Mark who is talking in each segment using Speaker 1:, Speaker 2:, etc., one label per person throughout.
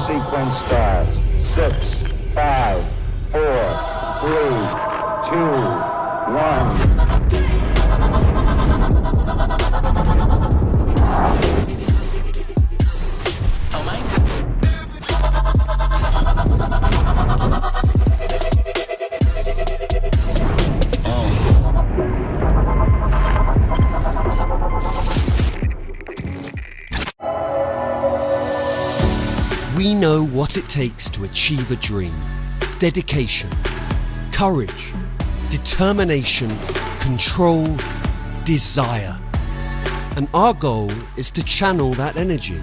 Speaker 1: sequence starts. 6, 5, 4, 3, 2, 1.
Speaker 2: We know what it takes to achieve a dream. Dedication, courage, determination, control, desire. And our goal is to channel that energy.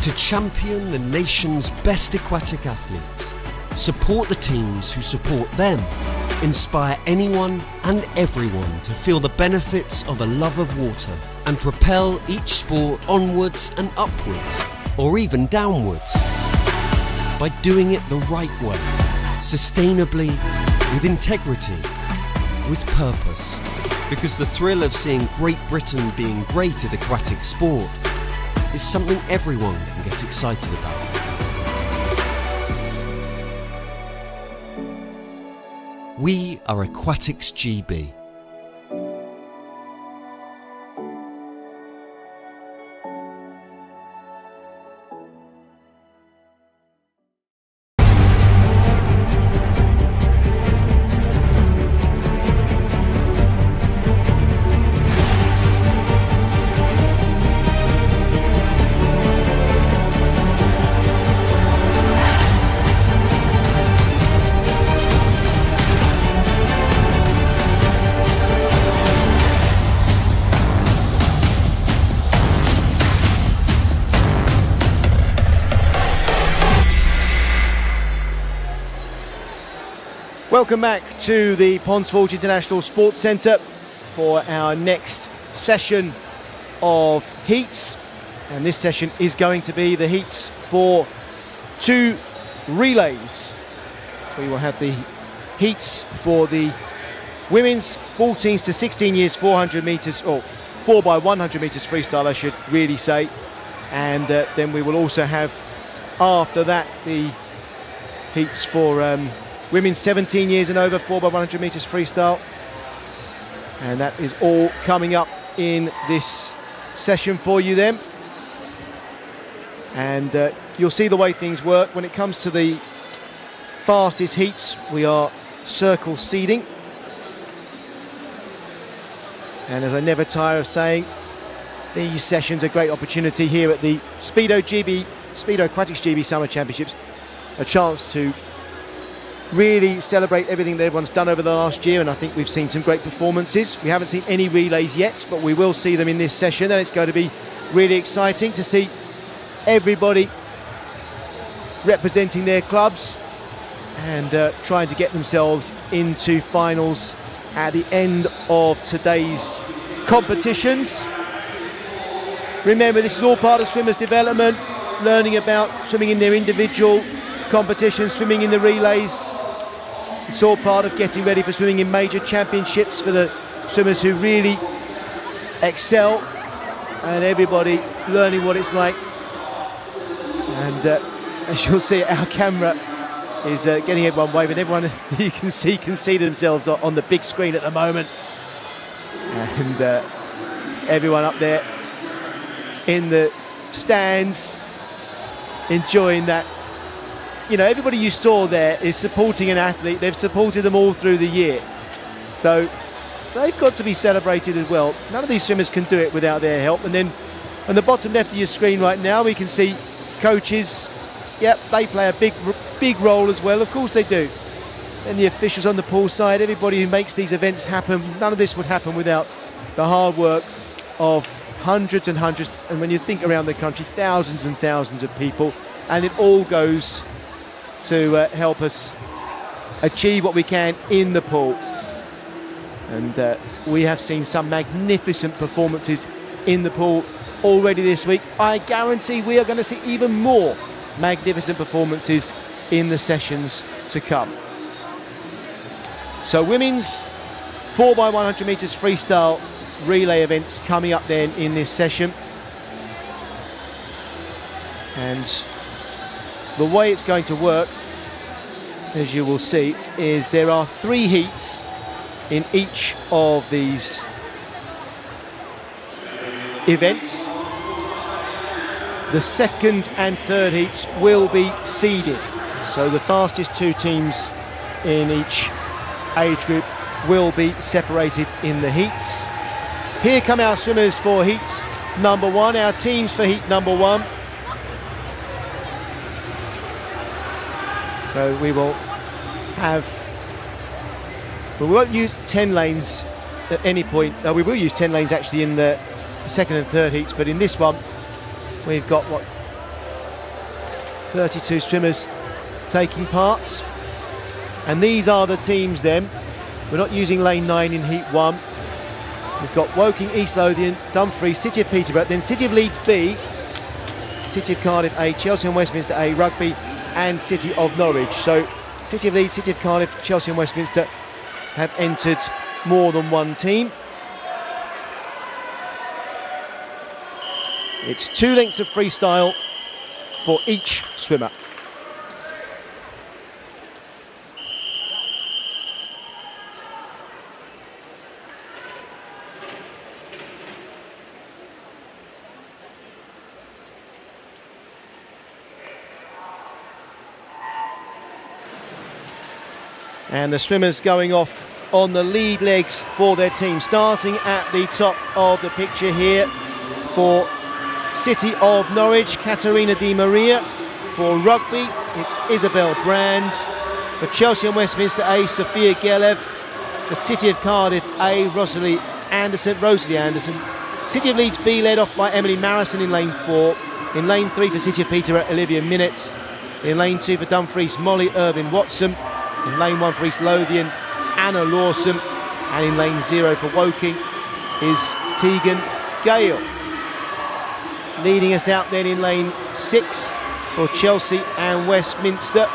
Speaker 2: To champion the nation's best aquatic athletes, support the teams who support them, inspire anyone and everyone to feel the benefits of a love of water, and propel each sport onwards and upwards, or even downwards, by doing it the right way, sustainably, with integrity, with purpose. Because the thrill of seeing Great Britain being great at aquatic sport is something everyone can get excited about. We are Aquatics GB.
Speaker 3: Welcome back to the Ponds Forge International Sports Centre for our next session of heats, and this session is going to be the heats for 2 relays. We will have the heats for the women's 14s to 16 years 400 metres, or 4x100 metres freestyle I should really say, and then we will also have after that the heats for women's 17 years and over 4x100 metres freestyle, and that is all coming up in this session for you then. And you'll see the way things work when it comes to the fastest heats. We are circle seeding, and as I never tire of saying, these sessions are a great opportunity here at the Speedo Aquatics GB Summer Championships, a chance to really celebrate everything that everyone's done over the last year, and I think we've seen some great performances. We haven't seen any relays yet, but we will see them in this session, and it's going to be really exciting to see everybody representing their clubs and trying to get themselves into finals at the end of today's competitions. Remember, this is all part of swimmers' development, learning about swimming in their individual competitions, swimming in the relays. It's all part of getting ready for swimming in major championships for the swimmers who really excel, and everybody learning what it's like. And as you'll see, our camera is getting everyone waving. Everyone you can see themselves on the big screen at the moment, and everyone up there in the stands enjoying that. You know, everybody you saw there is supporting an athlete. They've supported them all through the year, so they've got to be celebrated as well. None of these swimmers can do it without their help. And then on the bottom left of your screen right now, we can see coaches. Yep, they play a big role as well. Of course they do. And the officials on the pool side, everybody who makes these events happen. None of this would happen without the hard work of hundreds and hundreds, and when you think around the country, thousands and thousands of people, and it all goes to help us achieve what we can in the pool. And we have seen some magnificent performances in the pool already this week. I guarantee we are going to see even more magnificent performances in the sessions to come. So women's 4x100 metres freestyle relay events coming up then in this session. And the way it's going to work, as you will see, is there are 3 heats in each of these events. The second and third heats will be seeded. So the fastest 2 teams in each age group will be separated in the heats. Here come our swimmers for heat number 1, our teams for heat number 1. So we will we won't use 10 lanes at any point. We will use 10 lanes actually in the second and third heats, but in this one we've got 32 swimmers taking part, and these are the teams then. We're not using lane 9 in heat 1. We've got Woking, East Lothian, Dumfries, City of Peterborough, then City of Leeds B, City of Cardiff A, Chelsea and Westminster A, Rugby, and City of Norwich. So City of Leeds, City of Cardiff, Chelsea and Westminster have entered more than one team. It's 2 lengths of freestyle for each swimmer. And the swimmers going off on the lead legs for their team, starting at the top of the picture here for City of Norwich, Katerina Di Maria. For Rugby, it's Isabel Brand. For Chelsea and Westminster A, Sophia Gelev. For City of Cardiff A, Rosalie Anderson. City of Leeds B led off by Emily Marrison in lane 4. In lane 3 for City of Peterborough, Olivia Minutes. In lane 2 for Dumfries, Molly Irvin Watson. In lane 1 for East Lothian, Anna Lawson. And in lane 0 for Woking is Tegan Gale. Leading us out then in lane 6 for Chelsea and Westminster,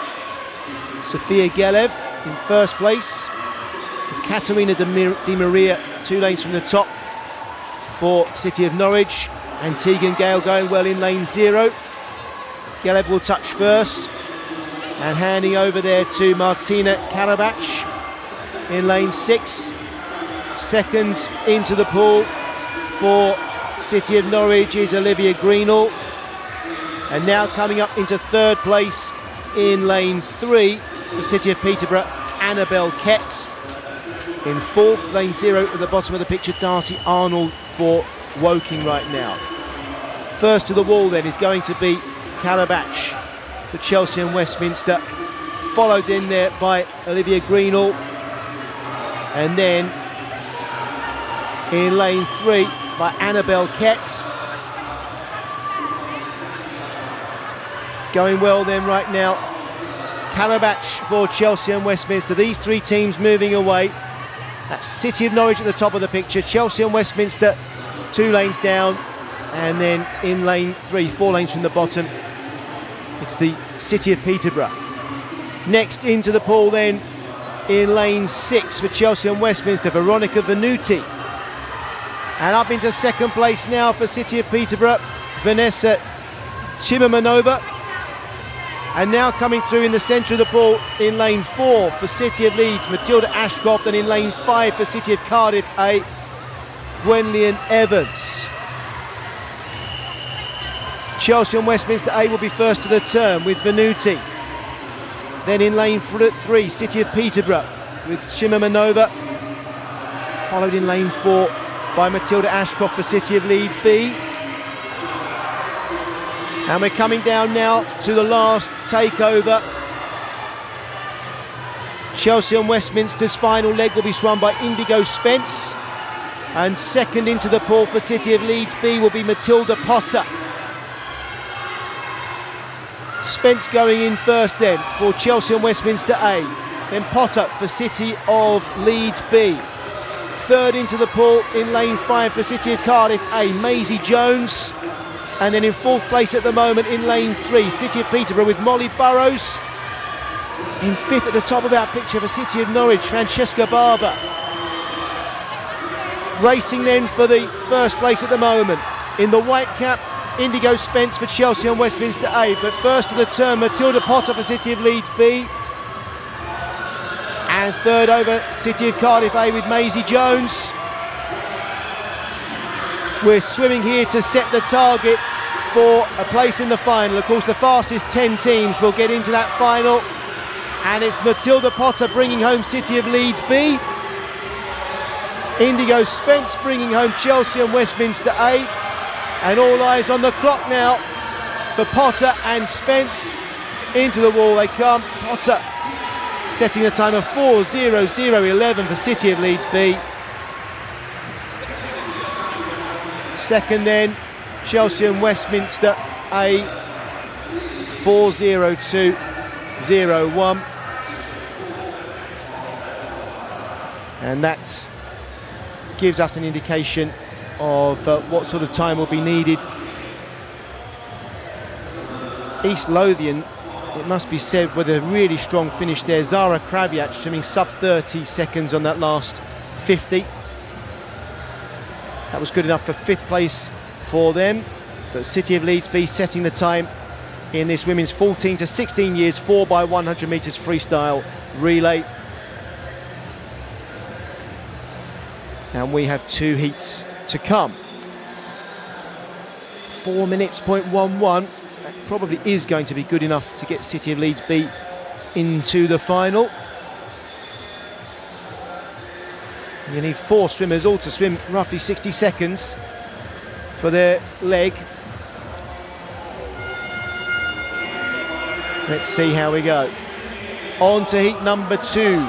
Speaker 3: Sophia Gelev in first place, with Katerina Di Maria 2 lanes from the top for City of Norwich, and Tegan Gale going well in lane 0. Gelev will touch first, and handing over there to Martina Karabach in lane 6. Second into the pool for City of Norwich is Olivia Greenall, and now coming up into third place in lane 3 for City of Peterborough, Annabelle Kett. In fourth, lane 0 at the bottom of the picture, Darcy Arnold for Woking right now. First to the wall then is going to be Karabach for Chelsea and Westminster, followed in there by Olivia Greenall, and then in lane 3 by Annabelle Kett. Going well then right now, Karabach for Chelsea and Westminster. These 3 teams moving away. That's City of Norwich at the top of the picture, Chelsea and Westminster 2 lanes down, and then in lane 3, 4 lanes from the bottom, it's the City of Peterborough. Next into the pool then, in lane 6 for Chelsea and Westminster, Veronica Venuti. And up into second place now for City of Peterborough, Vanessa Chimamanova. And now coming through in the centre of the pool in lane 4 for City of Leeds, Matilda Ashcroft, and in lane 5 for City of Cardiff A, Gwenlyan Evans. Chelsea and Westminster A will be first to the turn with Venuti. Then in lane 3, City of Peterborough with Chimamanova, followed in lane 4 by Matilda Ashcroft for City of Leeds B. And we're coming down now to the last takeover. Chelsea and Westminster's final leg will be swum by Indigo Spence. And second into the pool for City of Leeds B will be Matilda Potter. Spence going in first then for Chelsea and Westminster A. Then Potter for City of Leeds B. Third into the pool in lane 5 for City of Cardiff A, Maisie Jones. And then in fourth place at the moment in lane 3, City of Peterborough with Molly Burrows. In fifth at the top of our picture for City of Norwich, Francesca Barber. Racing then for the first place at the moment in the white cap Indigo Spence for Chelsea and Westminster A. But first to the turn, Matilda Potter for City of Leeds B. And third over, City of Cardiff A with Maisie Jones. We're swimming here to set the target for a place in the final. Of course, the fastest 10 teams will get into that final. And it's Matilda Potter bringing home City of Leeds B. Indigo Spence bringing home Chelsea and Westminster A. And all eyes on the clock now for Potter and Spence. Into the wall they come. Potter setting the time of 4:00:11 for City of Leeds B. Second then, Chelsea and Westminster A, 4:02:01. And that gives us an indication of what sort of time will be needed. East Lothian, it must be said, with a really strong finish there. Zara Kraviak swimming sub 30 seconds on that last 50. That was good enough for 5th place for them. But City of Leeds B setting the time in this women's 14 to 16 years 4x100 metres freestyle relay. And we have 2 heats to come. 4 minutes, 0.11. That probably is going to be good enough to get City of Leeds B into the final. You need 4 swimmers all to swim roughly 60 seconds for their leg. Let's see how we go. On to heat number 2.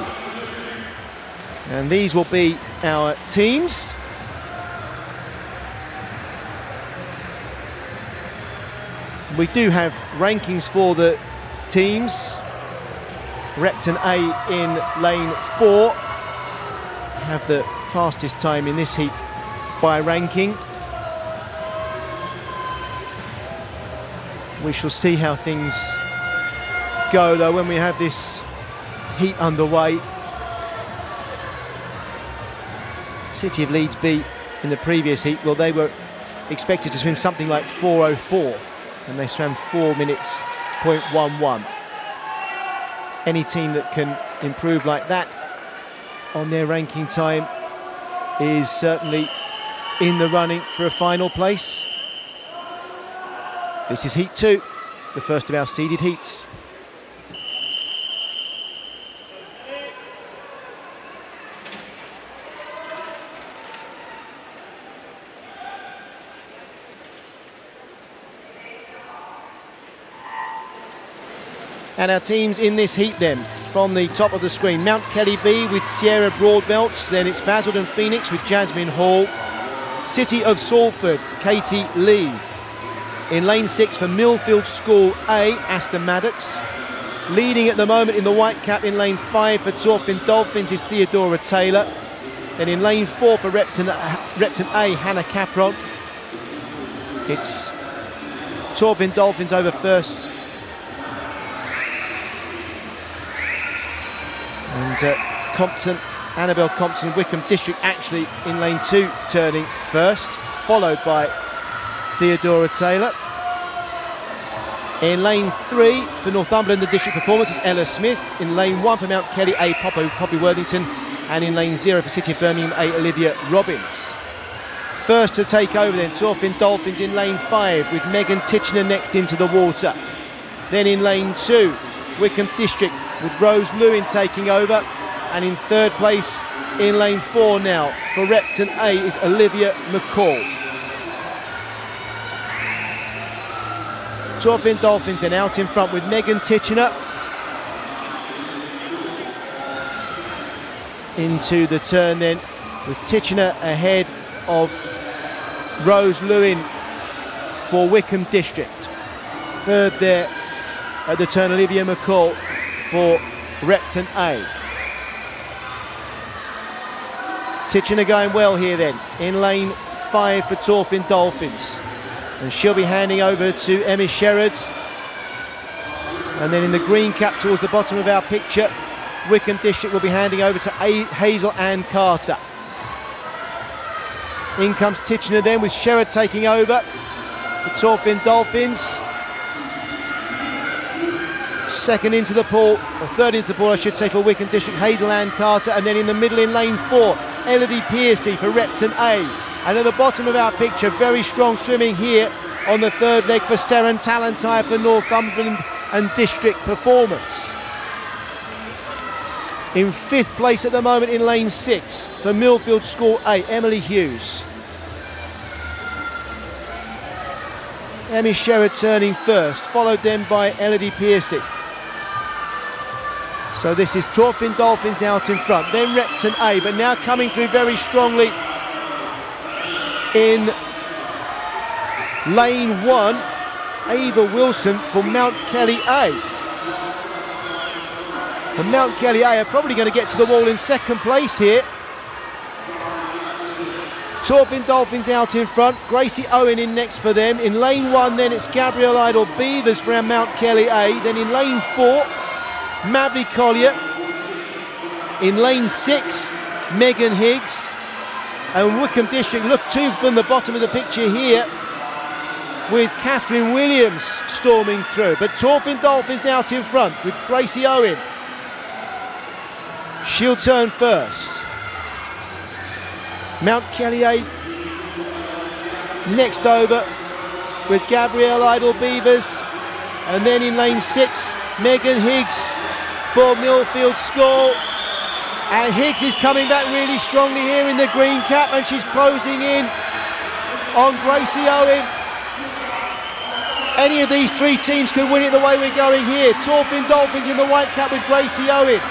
Speaker 3: And these will be our teams. We do have rankings for the teams. Repton A in lane 4 have the fastest time in this heat by ranking. We shall see how things go though when we have this heat underway. City of Leeds B in the previous heat, well, they were expected to swim something like 4:04 and they swam 4 minutes, 0.11. Any team that can improve like that on their ranking time is certainly in the running for a final place. This is heat 2, the first of our seeded heats. And our teams in this heat then, from the top of the screen, Mount Kelly B with Sierra Broadbelts, then it's Basildon Phoenix with Jasmine Hall, City of Salford, Katie Lee. In lane 6 for Millfield School A, Aston Maddox. Leading at the moment in the white cap in lane 5 for Torfin Dolphins is Theodora Taylor. Then in lane 4 for Repton A, Hannah Capron. It's Torfin Dolphins over first. And Compton, Annabelle Compton, Wickham District actually in lane 2 turning first, followed by Theodora Taylor. In lane 3 for Northumberland, the district performance is Ella Smith. In lane 1 for Mount Kelly A, Poppy Worthington. And in lane 0 for City of Birmingham A, Olivia Robbins. First to take over then, Torfin Dolphins in lane 5 with Megan Titchener next into the water. Then in lane 2, Wickham District with Rose Lewin taking over. And in third place in lane 4 now for Repton A is Olivia McCall. Torfin Dolphins then out in front with Megan Titchener. Into the turn then with Titchener ahead of Rose Lewin for Wickham District. Third there at the turn, Olivia McCall for Repton A. Titchener going well here then in lane 5 for Torfin Dolphins. And she'll be handing over to Emmy Sherrod. And then in the green cap towards the bottom of our picture, Wickham District will be handing over to Hazel Ann Carter. In comes Titchener then with Sherrod taking over. the Torfin Dolphins. Second into the pool, or third into the pool I should say, for Wickham District, Hazel-Ann Carter, and then in the middle in lane 4, Elodie Piercy for Repton A. And at the bottom of our picture, very strong swimming here on the third leg for Seren Talentire for Northumberland and District Performance. In 5th place at the moment in lane 6 for Millfield School A, Emily Hughes. Emmy Sherrod turning first, followed then by Elodie Piercy. So this is Torfin Dolphins out in front, then Repton A, but now coming through very strongly in lane 1, Ava Wilson for Mount Kelly A. And Mount Kelly A are probably going to get to the wall in 2nd place here. Torfin Dolphins out in front, Gracie Owen in next for them. In lane 1 then it's Gabrielle Idle Beavers for our Mount Kelly A. Then in lane 4, Mabley Collier. In lane 6, Megan Higgs. And Wickham District, look too from the bottom of the picture here, with Catherine Williams storming through. But Torfin Dolphins out in front with Gracie Owen. She'll turn first. Mount Kelly A next over with Gabrielle Idle Beavers. And then in lane 6, Megan Higgs for Millfield School. And Higgs is coming back really strongly here in the green cap, and she's closing in on Gracie Owen. Any of these 3 teams could win it the way we're going here. Torfin Dolphins in the white cap with Gracie Owen.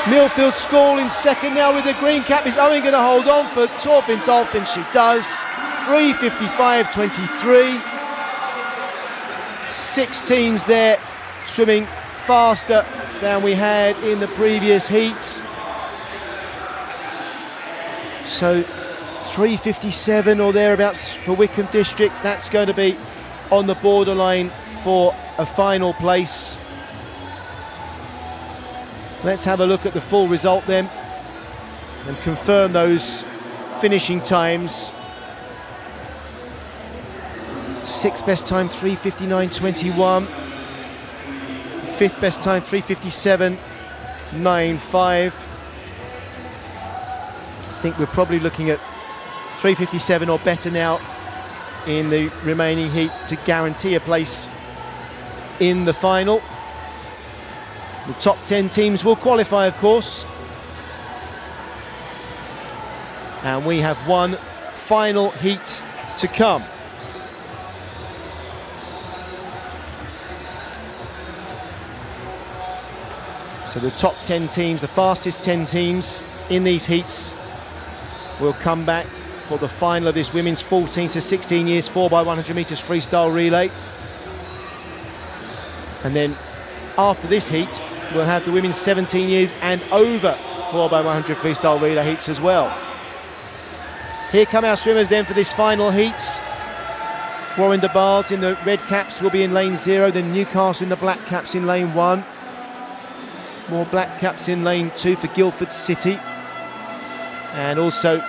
Speaker 3: Millfield School in second now with the green cap. Is Owen going to hold on for Torfin Dolphins? She does. 3:55.23. 6 teams there swimming faster than we had in the previous heats. So 3:57 or thereabouts for Wickham District. That's going to be on the borderline for a final place. Let's have a look at the full result then and confirm those finishing times. 6th best time 3:59.21. 5th best time 3:57.95. I think we're probably looking at 3:57 or better now in the remaining heat to guarantee a place in the final. The top 10 teams will qualify, of course. And we have one final heat to come. So the top 10 teams, the fastest 10 teams in these heats, will come back for the final of this women's 14 to 16 years 4x100 metres freestyle relay. And then after this heat, we'll have the women's 17 years and over 4x100 freestyle relay heats as well. Here come our swimmers then for this final heat. Warren de Bards in the red caps will be in lane 0, then Newcastle in the black caps in lane 1. More black caps in lane 2 for Guildford City. And also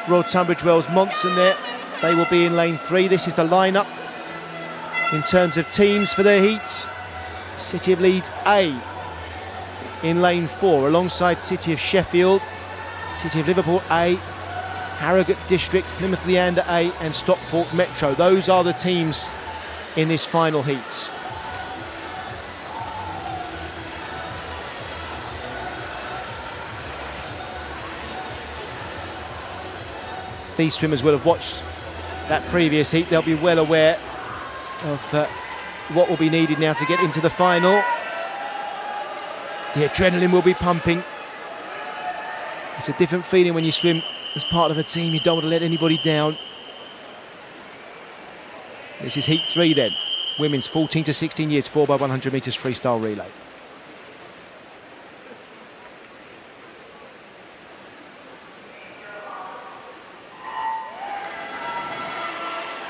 Speaker 3: Royal Tunbridge Wells Monson there. They will be in lane 3. This is the lineup in terms of teams for their heats. City of Leeds A in lane 4 alongside City of Sheffield, City of Liverpool A, Harrogate District, Plymouth Leander A and Stockport Metro. Those are the teams in this final heat. These swimmers will have watched that previous heat. They'll be well aware of what will be needed now to get into the final. The adrenaline will be pumping. It's a different feeling when you swim as part of a team. You don't want to let anybody down. This is heat 3 then. Women's 14 to 16 years 4x100 metres freestyle relay.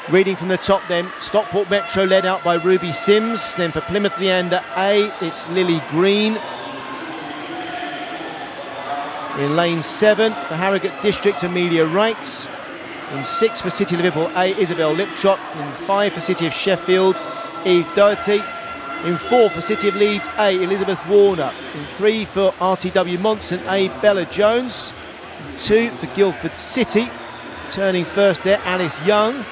Speaker 3: Reading from the top then, Stockport Metro led out by Ruby Sims. Then for Plymouth Leander A, it's Lily Green. In lane 7 for Harrogate District, Amelia Wright. In 6 for City of Liverpool A, Isabel Liptrot. In 5 for City of Sheffield, Eve Doherty. In 4 for City of Leeds A, Elizabeth Warner. In 3 for RTW Monson A, Bella Jones. In 2 for Guildford City, turning first there, Alice Young.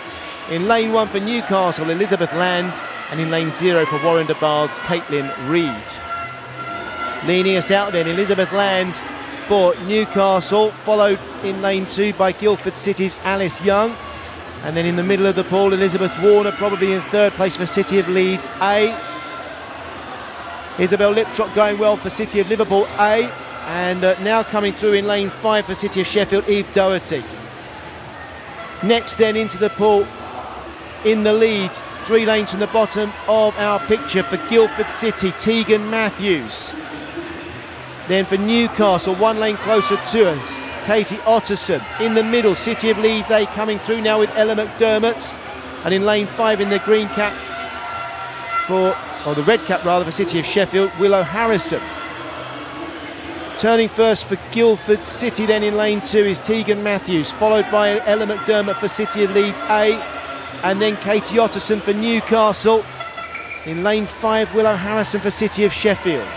Speaker 3: In lane 1 for Newcastle, Elizabeth Land. And in lane 0 for Warren de Bard's Caitlin Reid. Leading us out then, Elizabeth Land for Newcastle, followed in lane 2 by Guildford City's Alice Young. And then in the middle of the pool, Elizabeth Warner, probably in 3rd place for City of Leeds A. Isabel Liptrot going well for City of Liverpool A. And now coming through in lane 5 for City of Sheffield, Eve Doherty. Next then into the pool, in the lead, 3 lanes from the bottom of our picture for Guildford City, Tegan Matthews. Then for Newcastle, 1 lane closer to us, Katie Otterson. In the middle, City of Leeds A coming through now with Ella McDermott. And in lane 5 in the green cap or the red cap rather, for City of Sheffield, Willow Harrison. Turning first for Guildford City then in lane 2 is Tegan Matthews, followed by Ella McDermott for City of Leeds A. And then Katie Otterson for Newcastle. In lane 5, Willow Harrison for City of Sheffield.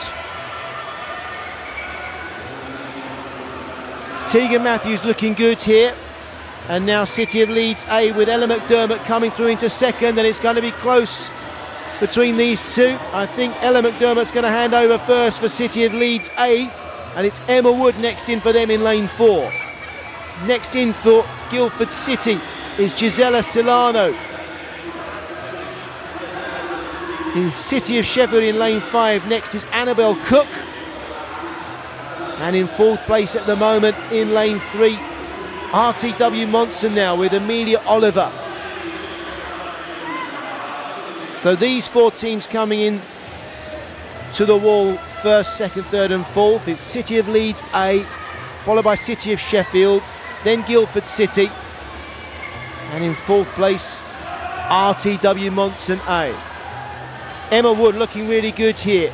Speaker 3: Tegan Matthews looking good here. And now City of Leeds A with Ella McDermott coming through into 2nd, and it's going to be close between these two. I think Ella McDermott's going to hand over first for City of Leeds A, and it's Emma Wood next in for them in lane 4. Next in for Guildford City is Gisela Silano. In City of Sheffield in lane 5, next is Annabelle Cook. And in 4th place at the moment in lane 3, RTW Monson now with Amelia Oliver. So these 4 teams coming in to the wall 1st, 2nd, 3rd and 4th. It's City of Leeds A, followed by City of Sheffield, then Guildford City, and in 4th place RTW Monson A. Emma Wood looking really good here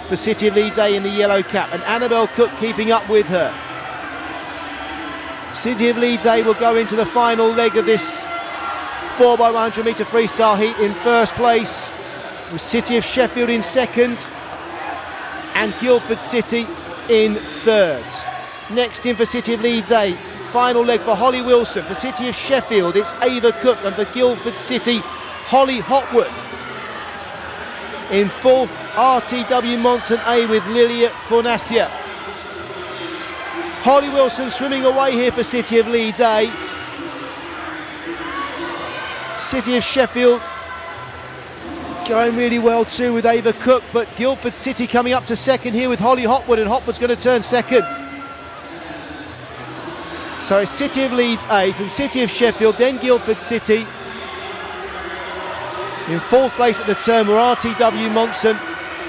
Speaker 3: for City of Leeds A in the yellow cap, and Annabelle Cook keeping up with her. City of Leeds A will go into the final leg of this 4x100 metre freestyle heat in 1st place, with City of Sheffield in 2nd and Guildford City in 3rd. Next in for City of Leeds A, final leg for Holly Wilson. For City of Sheffield, it's Ava Cook, and for Guildford City, Holly Hotwood. In 4th, RTW Monson A with Lilia Fornacia. Holly Wilson swimming away here for City of Leeds A. City of Sheffield going really well too with Ava Cook, but Guildford City coming up to 2nd here with Holly Hotwood, and Hotwood's going to turn 2nd. So it's City of Leeds A from City of Sheffield, then Guildford City. In 4th place at the turn were RTW Monson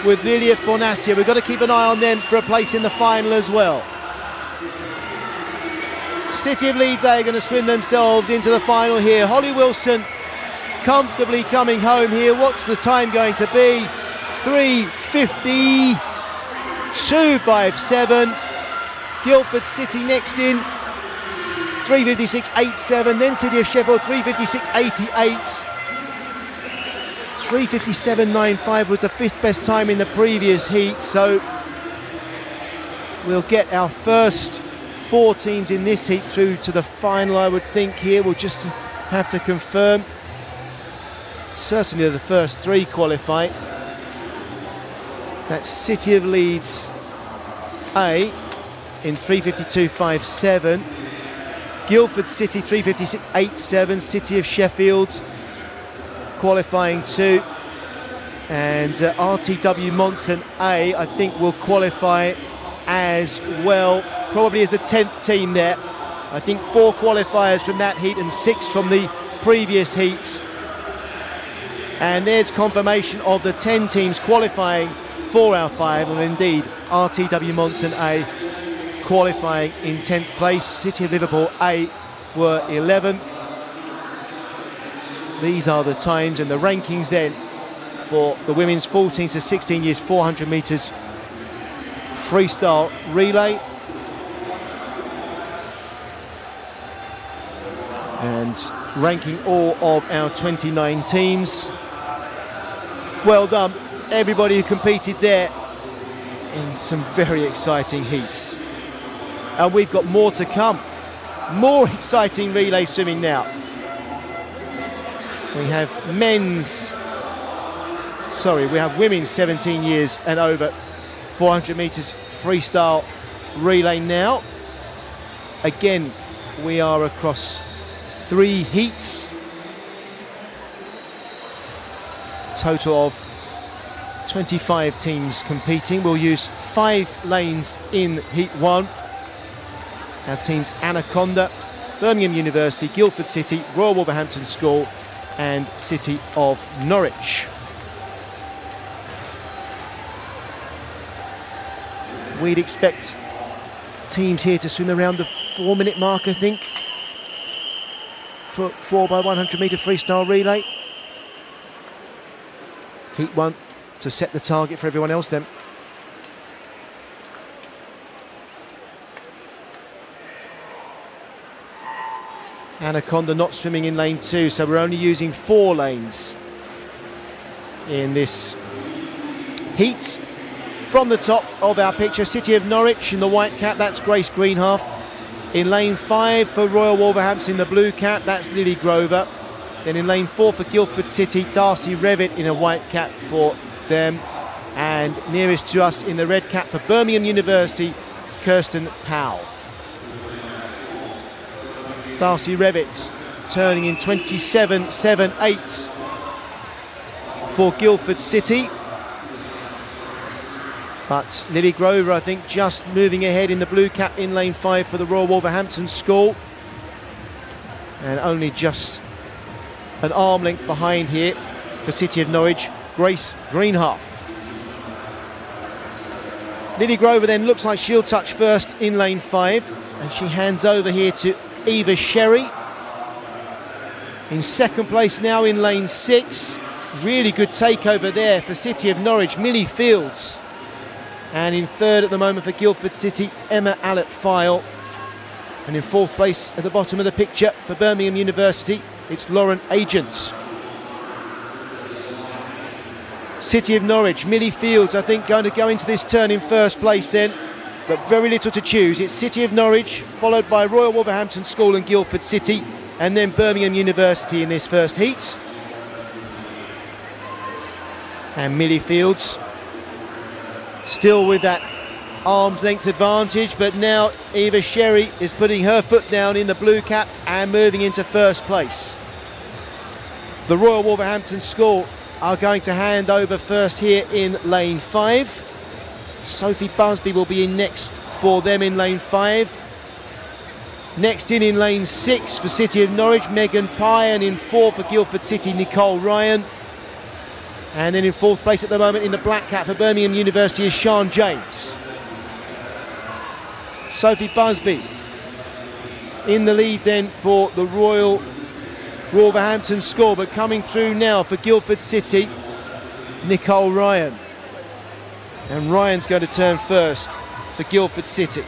Speaker 3: with Lilia Fornacia. We've got to keep an eye on them for a place in the final as well. City of Leeds A are going to swim themselves into the final here. Holly Wilson comfortably coming home here. What's the time going to be? 3:52.57. Guildford City next in, 3:56.87. Then City of Sheffield, 3:56.88. 3:57.95 was the 5th best time in the previous heat, so we'll get our first 4 teams in this heat through to the final, I would think here. We'll just have to confirm. Certainly the first 3 qualify. That's City of Leeds A in 3:52.57. Guildford City 3:56.87. City of Sheffield qualifying 2, and RTW Monson A I think will qualify as well, probably as the 10th team there. I think 4 qualifiers from that heat and 6 from the previous heats, and there's confirmation of the 10 teams qualifying for our 5, and indeed RTW Monson A qualifying in 10th place. City of Liverpool A were 11th. These are the times and the rankings then for the women's 14 to 16 years 400 metres freestyle relay. And ranking all of our 29 teams. Well done, everybody who competed there in some very exciting heats. And we've got more to come. More exciting relay swimming now. We have women's 17 years and over 400 metres freestyle relay now. Again, we are across 3 heats. Total of 25 teams competing. We'll use 5 lanes in Heat 1. Our teams Anaconda, Birmingham University, Guildford City, Royal Wolverhampton School and City of Norwich. We'd expect teams here to swim around the 4-minute mark, I think, for 4x100 metre freestyle relay. Heat 1 to set the target for everyone else then. Anaconda not swimming in lane 2, so we're only using 4 lanes in this heat. From the top of our picture, City of Norwich in the white cap, that's Grace Greenhalgh. In lane 5 for Royal Wolverhampton, the blue cap, that's Lily Grover. Then in lane 4 for Guildford City, Darcy Revitt in a white cap for them. And nearest to us in the red cap for Birmingham University, Kirsten Powell. Darcy Revitt turning in 27.78 for Guildford City. But Lily Grover, I think, just moving ahead in the blue cap in lane 5 for the Royal Wolverhampton School. And only just an arm length behind here for City of Norwich, Grace Greenhalgh. Lily Grover then looks like she'll touch first in lane 5. And she hands over here to Eva Sherry. In second place now in lane 6. Really good takeover there for City of Norwich, Millie Fields. And in third at the moment for Guildford City, Emma Allett-File. And in fourth place at the bottom of the picture for Birmingham University, it's Lauren Agents. City of Norwich, Millie Fields, I think, going to go into this turn in first place then. But very little to choose. It's City of Norwich, followed by Royal Wolverhampton School and Guildford City, and then Birmingham University in this first heat. And Millie Fields still with that arm's length advantage, but now Eva Sherry is putting her foot down in the blue cap and moving into first place. The Royal Wolverhampton School are going to hand over first here in lane 5. Sophie Busby will be in next for them in lane 5. Next in lane 6 for City of Norwich, Megan Pye, and in 4 for Guildford City, Nicole Ryan. And then in fourth place at the moment in the black cap for Birmingham University is Sian James. Sophie Busby in the lead then for the Royal Wolverhampton School, but coming through now for Guildford City, Nicole Ryan. And Ryan's going to turn first for Guildford City.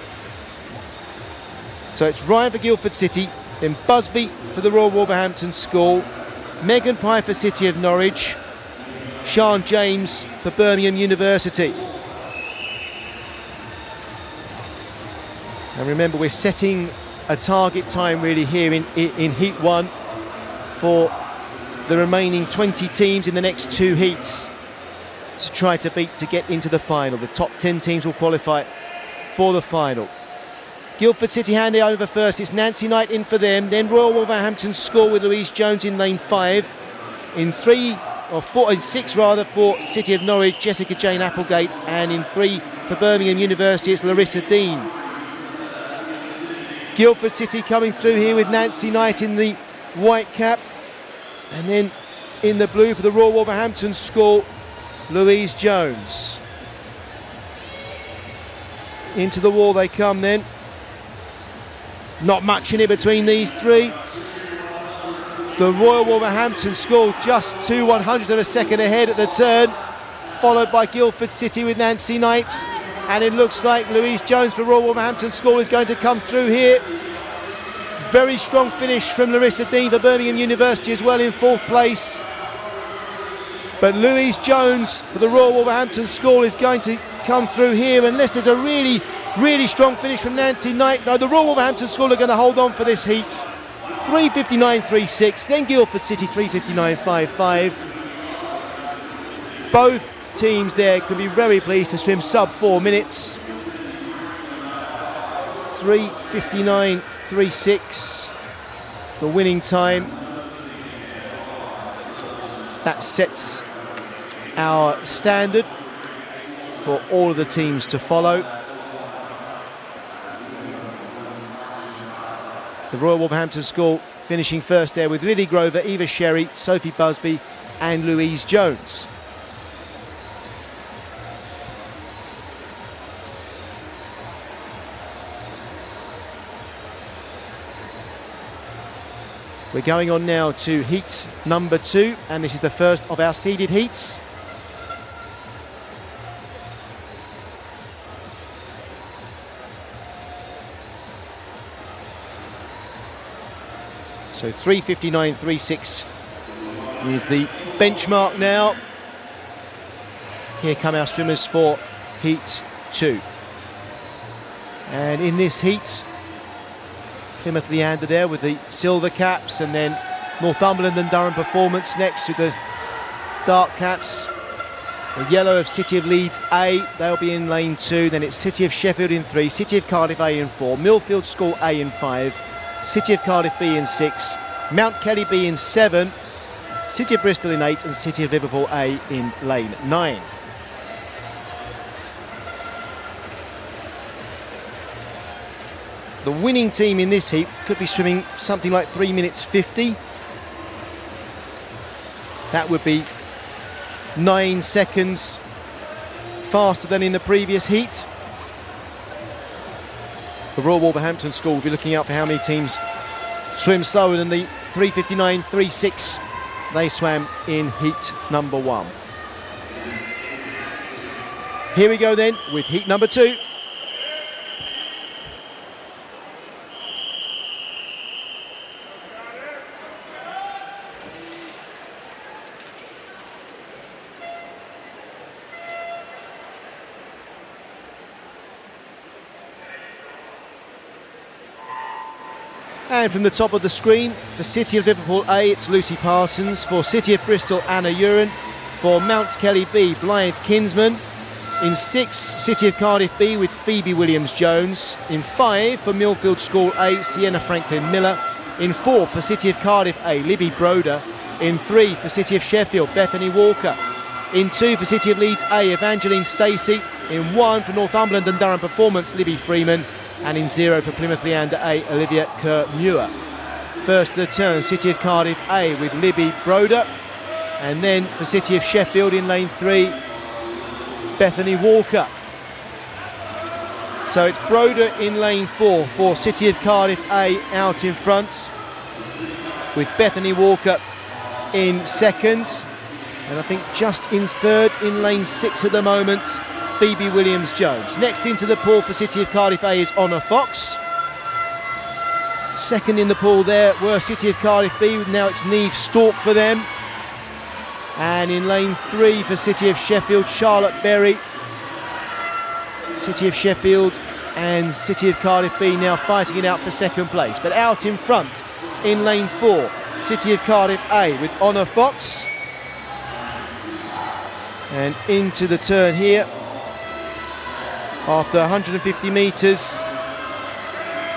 Speaker 3: So it's Ryan for Guildford City, then Busby for the Royal Wolverhampton School, Megan Pye for City of Norwich, Sian James for Birmingham University. And remember, we're setting a target time really here in Heat 1 for the remaining 20 teams in the next 2 heats to try to beat to get into the final. The top 10 teams will qualify for the final. Guildford City handing over first. It's Nancy Knight in for them. Then Royal Wolverhampton School with Louise Jones in lane 5. In 6 for City of Norwich, Jessica Jane Applegate. And in 3 for Birmingham University, it's Larissa Dean. Guildford City coming through here with Nancy Knight in the white cap. And then in the blue for the Royal Wolverhampton School, Louise Jones. Into the wall they come then. Not much in it between these 3. The Royal Wolverhampton School just 2/100ths of a second ahead at the turn, followed by Guildford City with Nancy Knight. And it looks like Louise Jones for Royal Wolverhampton School is going to come through here. Very strong finish from Larissa Dean for Birmingham University as well in 4th place. But Louise Jones for the Royal Wolverhampton School is going to come through here unless there's a really, really strong finish from Nancy Knight. No, the Royal Wolverhampton School are going to hold on for this heat. 3:59.36, then Guildford City 3:59.55. Both teams there could be very pleased to swim sub 4 minutes. 3:59.36, the winning time. That sets our standard for all of the teams to follow. The Royal Wolverhampton School finishing first there with Lily Grover, Eva Sherry, Sophie Busby and Louise Jones. We're going on now to heat number 2, and this is the first of our seeded heats. So 3:59.36 is the benchmark now. Here come our swimmers for heat 2. And in this heat, Plymouth Leander there with the silver caps, and then Northumberland and Durham Performance next with the dark caps. The yellow of City of Leeds A, they'll be in lane 2. Then it's City of Sheffield in 3, City of Cardiff A in 4, Millfield School A in 5, City of Cardiff B in 6, Mount Kelly B in 7, City of Bristol in 8 and City of Liverpool A in lane 9. The winning team in this heat could be swimming something like 3:50. That would be 9 seconds faster than in the previous heat. The Royal Wolverhampton School will be looking out for how many teams swim slower than the 3:59.36 they swam in heat number 1. Here we go then with heat number 2. And from the top of the screen, for City of Liverpool A, it's Lucy Parsons. For City of Bristol, Anna Uren. For Mount Kelly B, Blythe Kinsman. In 6, City of Cardiff B with Phoebe Williams-Jones. In 5, for Millfield School A, Sienna Franklin-Miller. In 4, for City of Cardiff A, Libby Broder. In 3, for City of Sheffield, Bethany Walker. In 2, for City of Leeds A, Evangeline Stacey. In 1, for Northumberland and Durham Performance, Libby Freeman. And in 0 for Plymouth Leander A, Olivia Kerr-Muir. First to the turn, City of Cardiff A with Libby Broder. And then for City of Sheffield in lane 3, Bethany Walker. So it's Broder in lane 4 for City of Cardiff A out in front, with Bethany Walker in second. And I think just in third in lane 6 at the moment, Phoebe Williams-Jones. Next into the pool for City of Cardiff A is Honor Fox. Second in the pool there were City of Cardiff B, now it's Neve Stork for them. And in lane 3 for City of Sheffield, Charlotte Berry. City of Sheffield and City of Cardiff B now fighting it out for second place. But out in front in lane 4, City of Cardiff A with Honor Fox. And into the turn here. After 150 metres,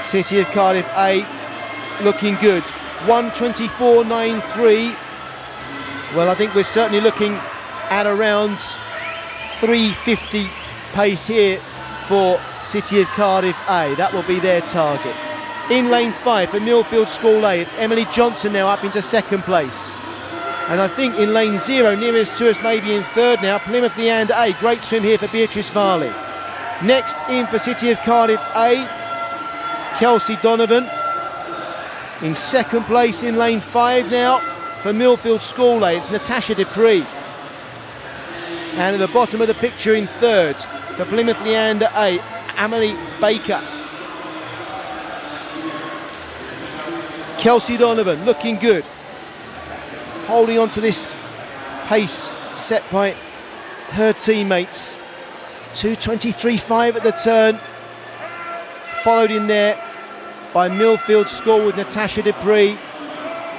Speaker 3: City of Cardiff A looking good. 1:24.93. Well, I think we're certainly looking at around 3:50 pace here for City of Cardiff A. That will be their target. In lane 5 for Millfield School A, it's Emily Johnson now up into second place. And I think in lane 0, nearest to us maybe in third now, Plymouth Leander A. Great swim here for Beatrice Farley. Next in for City of Cardiff A, Kelsey Donovan. In second place in lane 5 now for Millfield School A, it's Natasha Dupree. And at the bottom of the picture in third for Plymouth Leander A, Amelie Baker. Kelsey Donovan looking good. Holding on to this pace set by her teammates. 2:23.5 at the turn. Followed in there by Millfield School with Natasha Dupree.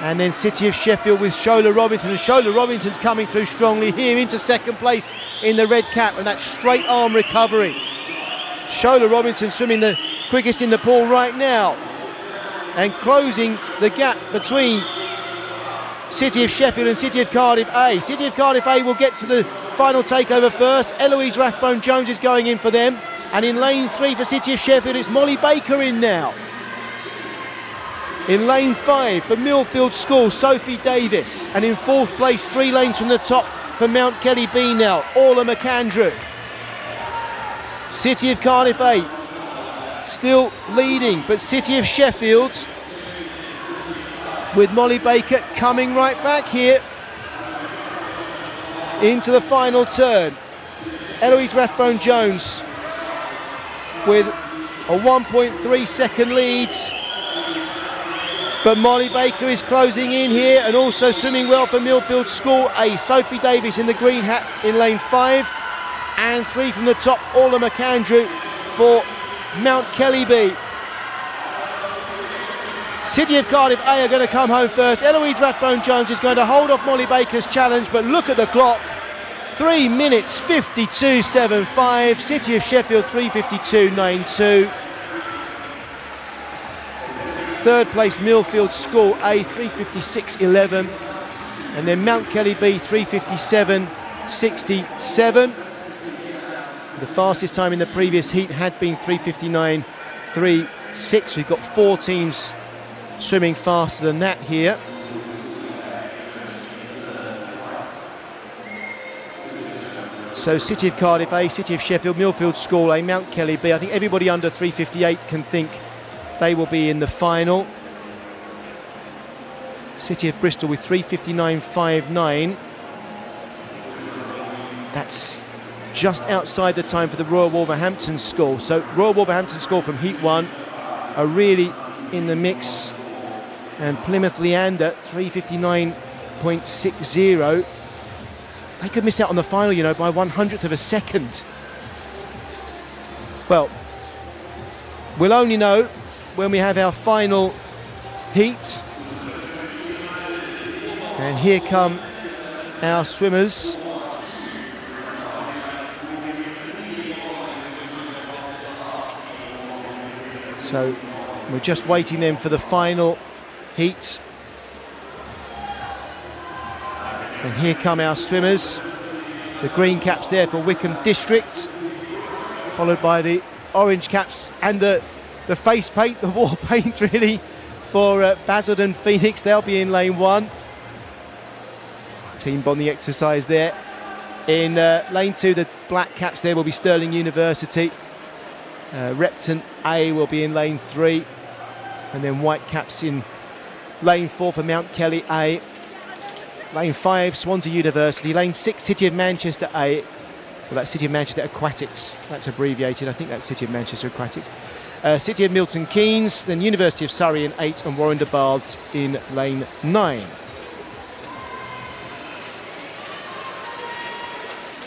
Speaker 3: And then City of Sheffield with Shola Robinson. And Shola Robinson's coming through strongly here into second place in the red cap. And that straight arm recovery. Shola Robinson swimming the quickest in the pool right now. And closing the gap between City of Sheffield and City of Cardiff A. City of Cardiff A will get to the final takeover first. Eloise Rathbone-Jones is going in for them. And in lane 3 for City of Sheffield, it's Molly Baker in now. In lane 5 for Millfield School, Sophie Davis. And in 4th place, 3 lanes from the top for Mount Kelly B now, Orla McAndrew. City of Cardiff A still leading, but City of Sheffield with Molly Baker coming right back here into the final turn. Eloise Rathbone-Jones with a 1.3 second lead, but Molly Baker is closing in here, and also swimming well for Millfield School A. Sophie Davis in the green hat in lane 5, and 3 from the top, Orla McAndrew for Mount Kelly B. City of Cardiff A are going to come home first. Eloise Rathbone-Jones is going to hold off Molly Baker's challenge, but look at the clock. 3 minutes 52.75. City of Sheffield 3:52.92. Third place Millfield School A 3:56.11, and then Mount Kelly B 3:57.67. The fastest time in the previous heat had been 3:59.36. We've got 4 teams swimming faster than that here. So City of Cardiff A, City of Sheffield, Millfield School A, Mount Kelly B. I think everybody under 3:58 can think they will be in the final. City of Bristol with 3:59.59. That's just outside the time for the Royal Wolverhampton School. So Royal Wolverhampton School from Heat 1 are really in the mix. And Plymouth Leander 3:59.60. They could miss out on the final, you know, by 1/100th of a second. Well, we'll only know when we have our final heat. And here come our swimmers. So we're just waiting then for the final heat. And here come our swimmers. The green caps there for Wickham District, followed by the orange caps and the face paint, the war paint really, for Basildon Phoenix. They'll be in lane 1. Team bonding exercise there. In lane 2, the black caps there will be Stirling University. Repton A will be in lane 3. And then white caps in lane 4 for Mount Kelly A. Lane 5, Swansea University. Lane 6, City of Manchester A. Well, that's City of Manchester Aquatics. That's abbreviated. I think that's City of Manchester Aquatics. City of Milton Keynes, then University of Surrey in 8, and Warren de Baths in lane 9.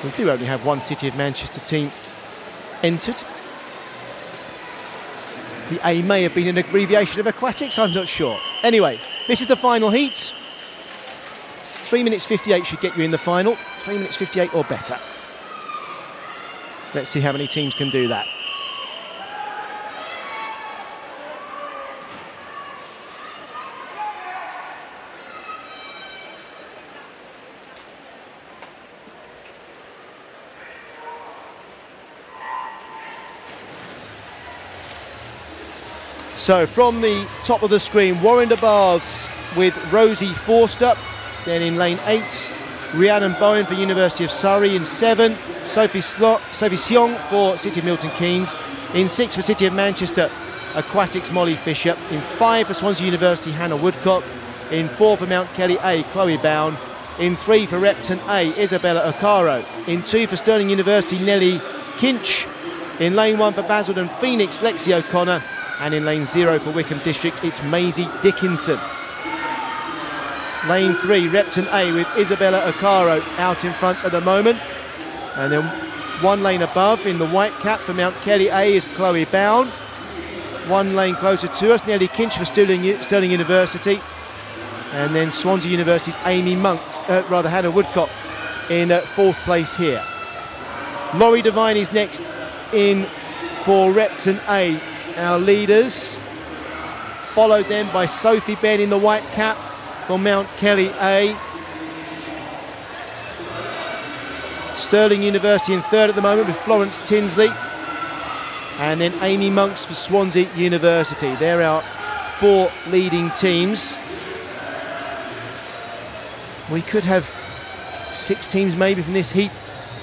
Speaker 3: We do only have one City of Manchester team entered. The A may have been an abbreviation of aquatics, I'm not sure. Anyway, this is the final heat. 3 minutes 58 should get you in the final. 3 minutes 58 or better. Let's see how many teams can do that. So from the top of the screen, Warren de Baths with Rosie Forster. Then in lane 8, Rhiannon Bowen for University of Surrey. In 7, Sophie Siong for City of Milton Keynes. In 6 for City of Manchester Aquatics, Molly Fisher. In 5 for Swansea University, Hannah Woodcock. In 4 for Mount Kelly A, Chloe Bown. In 3 for Repton A, Isabella Ocaro. In 2 for Stirling University, Nellie Kinch. In lane 1 for Basildon Phoenix, Lexi O'Connor. And in lane 0 for Wickham District, it's Maisie Dickinson. Lane 3, Repton A with Isabella Ocaro out in front at the moment. And then one lane above in the white cap for Mount Kelly A is Chloe Bown. One lane closer to us, Nelly Kinch for Stirling University. And then Swansea University's Amy Monks, Hannah Woodcock in 4th place here. Laurie Devine is next in for Repton A, our leaders. Followed then by Sophie Ben in the white cap for Mount Kelly A. Stirling University in 3rd at the moment with Florence Tinsley. And then Amy Monks for Swansea University. They're our 4 leading teams. We could have 6 teams maybe from this heat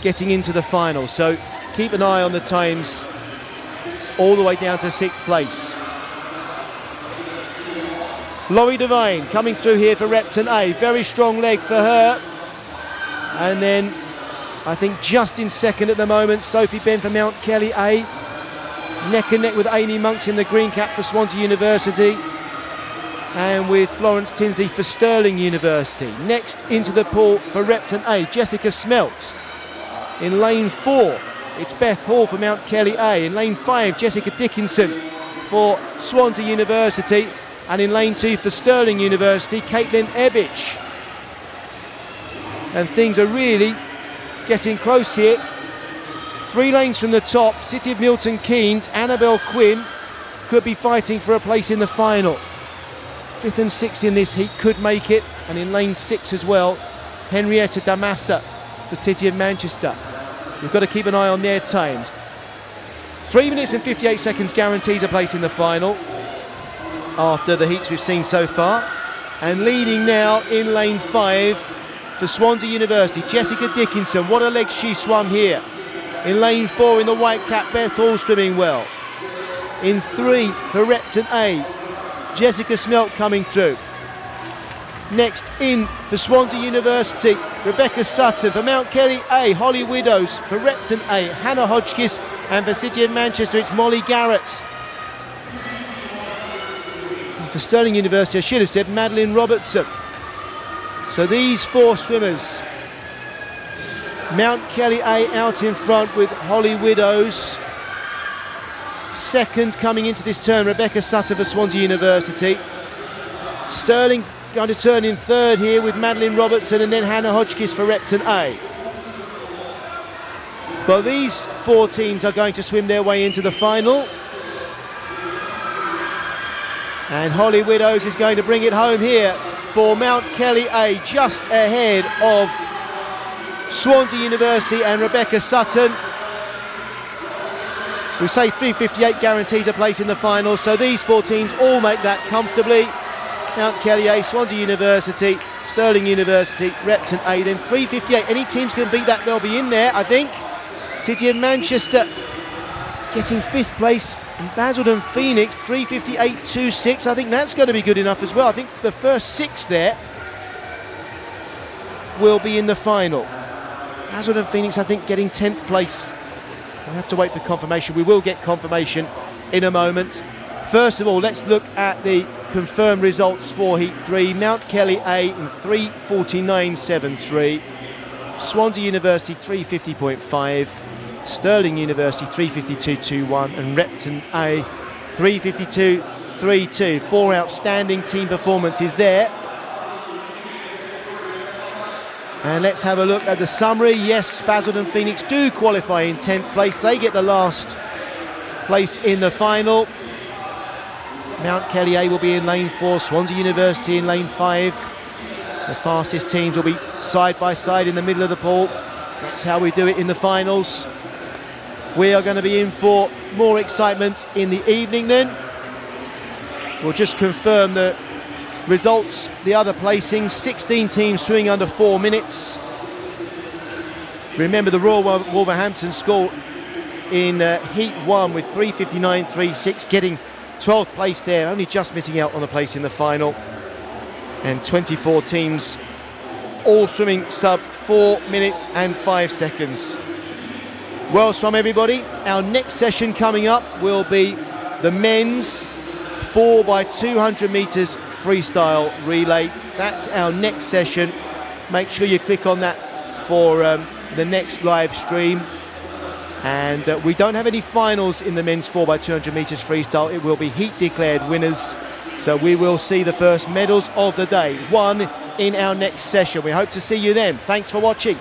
Speaker 3: getting into the final. So keep an eye on the times all the way down to 6th place. Laurie Devine coming through here for Repton A. Very strong leg for her. And then I think just in 2nd at the moment, Sophie Ben for Mount Kelly A. Neck and neck with Amy Monks in the green cap for Swansea University. And with Florence Tinsley for Stirling University. Next into the pool for Repton A, Jessica Smelt. In lane 4, it's Beth Hall for Mount Kelly A. In lane 5, Jessica Dickinson for Swansea University. And in lane 2 for Stirling University, Caitlin Ebbich. And things are really getting close here. 3 lanes from the top, City of Milton Keynes, Annabelle Quinn could be fighting for a place in the final. 5th and 6th in this heat could make it, and in lane 6 as well, Henrietta Damassa for City of Manchester. We've got to keep an eye on their times. 3 minutes and 58 seconds guarantees a place in the final after the heats we've seen so far. And leading now in lane 5 for Swansea University, Jessica Dickinson. What a leg she swum here. In lane 4 in the white cap, Beth Hall swimming well. In 3 for Repton A, Jessica Smelt coming through. Next in for Swansea University, Rebecca Sutton. For Mount Kelly A, Holly Widows. For Repton A, Hannah Hodgkiss. And for City of Manchester, it's Molly Garrett. And for Stirling University, I should have said Madeline Robertson. So these 4 swimmers. Mount Kelly A out in front with Holly Widows. 2nd coming into this turn, Rebecca Sutter for Swansea University. Stirling going to turn in 3rd here with Madeline Robertson, and then Hannah Hodgkiss for Repton A. But these 4 teams are going to swim their way into the final. And Holly Widows is going to bring it home here for Mount Kelly A, just ahead of Swansea University and Rebecca Sutton. We say 3:58 guarantees a place in the final, so these 4 teams all make that comfortably. Mount Kelly A, Swansea University, Stirling University, Repton A, then 3:58. Any teams can beat that, they'll be in there, I think. City of Manchester getting 5th place, and Basildon Phoenix 3:58.26. I think that's going to be good enough as well. I think the first 6 there will be in the final. Basildon Phoenix, I think, getting 10th place. We'll have to wait for confirmation. We will get confirmation in a moment. First of all, let's look at the confirmed results for Heat 3. Mount Kelly A in 3:49.73. Swansea University 3:50.5. Stirling University 3:52.21. And Repton A 3:52.32. 4 outstanding team performances there. And let's have a look at the summary. Yes, Basildon Phoenix do qualify in 10th place. They get the last place in the final. Mount Kelly A will be in lane 4, Swansea University in lane 5. The fastest teams will be side by side in the middle of the pool. That's how we do it in the finals. We are going to be in for more excitement in the evening then. We'll just confirm the results, the other placings. 16 teams swimming under 4 minutes. Remember the Royal Wolverhampton School in Heat 1 with 3:59.36, getting 12th place there, only just missing out on the place in the final. And 24 teams all swimming sub 4 minutes and 5 seconds. Well swum, everybody. Our next session coming up will be the men's 4x200 meters freestyle relay. That's our next session. Make sure you click on that for the next live stream. And we don't have any finals in the men's 4x200 meters freestyle. It will be heat declared winners. So we will see the first medals of the day won in our next session. We hope to see you then. Thanks for watching.